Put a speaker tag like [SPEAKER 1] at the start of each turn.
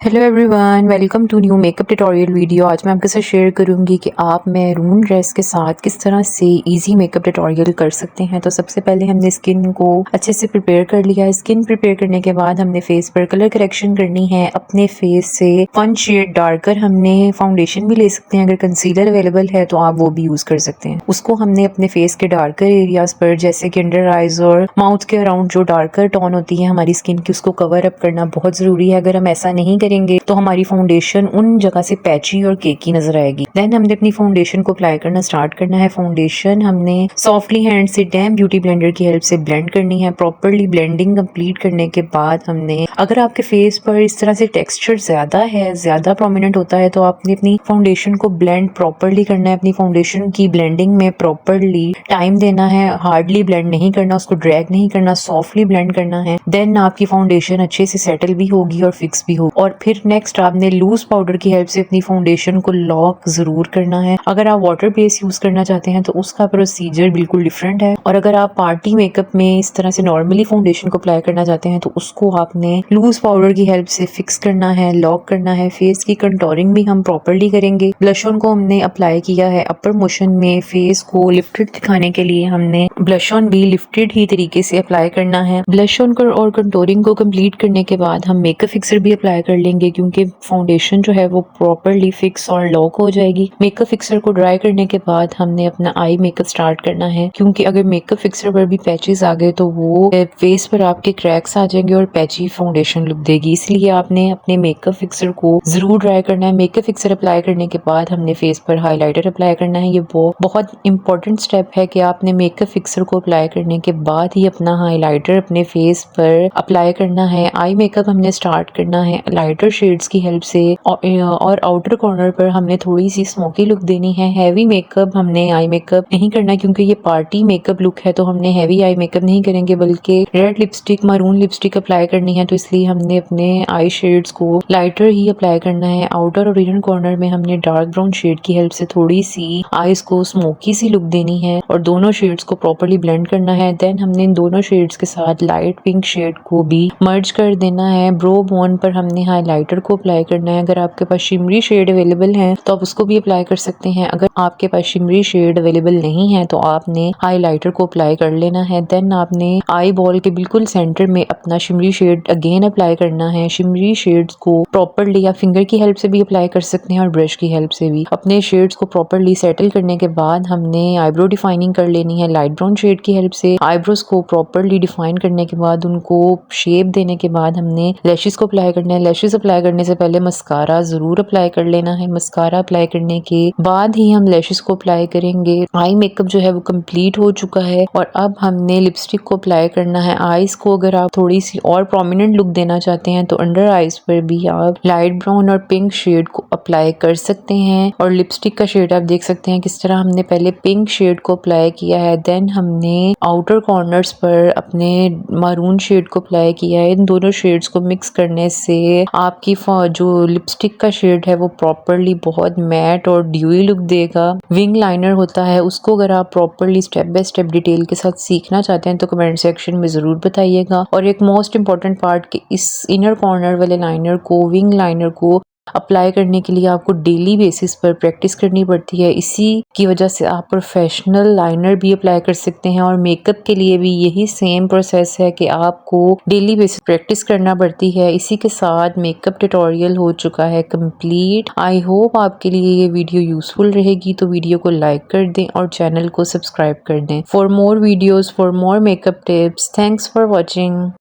[SPEAKER 1] Hello everyone, welcome to new makeup tutorial video. आज मैं आपके साथ शेयर करूंगी कि आप मैरून ड्रेस के साथ किस तरह से इजी मेकअप ट्यूटोरियल कर सकते हैं। तो सबसे पहले हमने स्किन को अच्छे से प्रिपेयर कर लिया है। स्किन प्रिपेयर करने के बाद हमने फेस पर कलर करेक्शन करनी है। अपने फेस से 1 शेड डार्कर हमने फाउंडेशन भी ले सकते हैं। अगर कंसीलर अवेलेबल है तो आप वो भी यूज कर सकते हैं। उसको हमने अपने फेस के डार्कर एरियाज पर, जैसे कि अंडर आईज और माउथ के अराउंड जो डार्कर टोन होती है हमारी स्किन की, उसको कवर अप करना बहुत जरूरी है। अगर हम ऐसा नहीं करेंगे तो हमारी फाउंडेशन उन जगह से पैची और केकी नजर आएगी। देन हमने अपनी फाउंडेशन को अप्लाई करना स्टार्ट करना है। फाउंडेशन हमने सॉफ्टली हैंड से डैम ब्यूटी ब्लेंडर की हेल्प से ब्लेंड करनी है। प्रॉपरली ब्लेंडिंग कंप्लीट करने के बाद हमने, अगर आपके फेस पर इस तरह से टेक्सचर ज्यादा है, ज्यादा प्रोमिनेंट होता है, तो आपने अपनी फाउंडेशन को ब्लेंड प्रॉपरली करना है। अपनी फाउंडेशन की ब्लेंडिंग में प्रॉपरली टाइम देना है। हार्डली ब्लेंड नहीं करना, उसको ड्रैग नहीं करना, सॉफ्टली ब्लेंड करना है। देन आपकी फाउंडेशन अच्छे से सेटल भी होगी और फिक्स भी होगी। और फिर नेक्स्ट आपने लूज पाउडर की हेल्प से अपनी फाउंडेशन को लॉक जरूर करना है। अगर आप वाटर बेस यूज करना चाहते हैं तो उसका प्रोसीजर बिल्कुल डिफरेंट है। और अगर आप पार्टी मेकअप में इस तरह से नॉर्मली फाउंडेशन को अप्लाई करना चाहते हैं तो उसको आपने लूज पाउडर की हेल्प से फिक्स करना है, लॉक करना है। फेस की कंटोरिंग भी हम प्रॉपरली करेंगे। ब्लश ऑन को हमने अप्लाई किया है अपर मोशन में। फेस को लिफ्टेड दिखाने के लिए हमने ब्लश ऑन भी लिफ्टेड ही तरीके से अप्लाई करना है। ब्लश ऑन और कंटोरिंग को कंप्लीट करने के बाद हम मेकअप फिक्सर भी अप्लाई कर लेंगे, क्योंकि फाउंडेशन जो है वो प्रॉपरली फिक्स और लॉक हो जाएगी। मेकअप फिक्सर को ड्राई करने के बाद हमने अपना आई मेकअप स्टार्ट करना है, क्योंकि अगर मेकअप फिक्सर पर भी पैचेस आ गए तो वो फेस पर आपके क्रैक्स आ जाएंगे और पैची फाउंडेशन लुक देगी। इसलिए आपने अपने मेकअप फिक्सर को जरूर ड्राई करना है। मेकअप फिक्सर अप्लाई करने के बाद हमने फेस पर हाईलाइटर अप्लाई करना है। ये बहुत इंपॉर्टेंट स्टेप है कि आपने मेकअप फिक्सर को अप्लाई करने के बाद ही अपना हाईलाइटर अपने फेस पर अप्लाई करना है। आई मेकअप हमने स्टार्ट करना है लाइटर शेड्स की हेल्प से, और आउटर कॉर्नर पर हमने थोड़ी सी स्मोकी लुक देनी है। हैवी मेकअप हमने आई मेकअप नहीं करना, क्योंकि ये पार्टी मेकअप लुक है, तो हमने हैवी आई मेकअप नहीं करेंगे, बल्कि red lipstick, maroon lipstick apply करनी है। तो इसलिए हमने अपने आई शेड्स को लाइटर ही अप्लाई करना है। आउटर और इनर कॉर्नर में हमने डार्क ब्राउन शेड की हेल्प से थोड़ी सी आईज को स्मोकी सी लुक देनी है और दोनों शेड्स को प्रॉपरली ब्लेंड करना है। देन हमने इन दोनों शेड्स के साथ लाइट पिंक शेड को भी मर्ज कर देना है। ब्रो बोन पर हमने हाईलाइटर को अप्लाई करना है। अगर आपके पास शिमरी शेड अवेलेबल है तो आप उसको भी अप्लाई कर सकते हैं। अगर आपके पास शिमरी शेड अवेलेबल नहीं है तो आपने हाईलाइटर को अप्लाई कर लेना है। देन आपने आई बॉल के बिल्कुल सेंटर में अपना शिमरी शेड अगेन अप्लाई करना है। शिमरी शेड्स को प्रॉपरली या फिंगर की हेल्प से भी अप्लाई कर सकते हैं और ब्रश की हेल्प से भी। अपने शेड्स को प्रॉपरली सेटल करने के बाद हमने आईब्रो डिफाइनिंग कर लेनी है लाइट ब्राउन शेड की हेल्प से। आईब्रोज को प्रॉपरली डिफाइन करने के बाद, उनको शेप देने के बाद हमने लैशेस को अप्लाई करना है। लैशेस अप्लाई करने से पहले मस्कारा जरूर अप्लाई कर लेना है। मस्कारा अप्लाई करने के बाद ही हम लैशेस को अप्लाई करेंगे। आई मेकअप जो है वो कंप्लीट हो चुका है और अब हमने लिपस्टिक को अप्लाई करना है। आईज को अगर आप थोड़ी सी और प्रोमिनेंट लुक देना चाहते हैं तो अंडर आईज पर भी आप लाइट ब्राउन और पिंक शेड को अप्लाई कर सकते हैं। और लिपस्टिक का शेड आप देख सकते हैं किस तरह हमने पहले पिंक शेड को अप्लाई किया है, देन हमने आउटर कॉर्नर्स पर अपने मरून शेड को अप्लाई किया है। इन दोनों शेड्स को मिक्स करने से आपकी जो लिपस्टिक का शेड है वो प्रॉपरली बहुत मैट और ड्यूई लुक देगा। विंग लाइनर होता है, उसको अगर आप properly step by step detail के साथ सीखना चाहते हैं तो कमेंट सेक्शन में जरूर बताइएगा। और एक मोस्ट इंपॉर्टेंट पार्ट कि इस इनर कॉर्नर वाले लाइनर को, विंग लाइनर को अप्लाई करने के लिए आपको डेली बेसिस पर प्रैक्टिस करनी पड़ती है। इसी की वजह से आप प्रोफेशनल लाइनर भी अप्लाई कर सकते हैं। और मेकअप के लिए भी यही सेम प्रोसेस है कि आपको डेली बेसिस प्रैक्टिस करना पड़ती है। इसी के साथ मेकअप ट्यूटोरियल हो चुका है कंप्लीट। आई होप आपके लिए ये वीडियो यूजफुल रहेगी, तो वीडियो को लाइक कर दें और चैनल को सब्सक्राइब कर दें। For more videos, for more makeup tips, thanks for watching.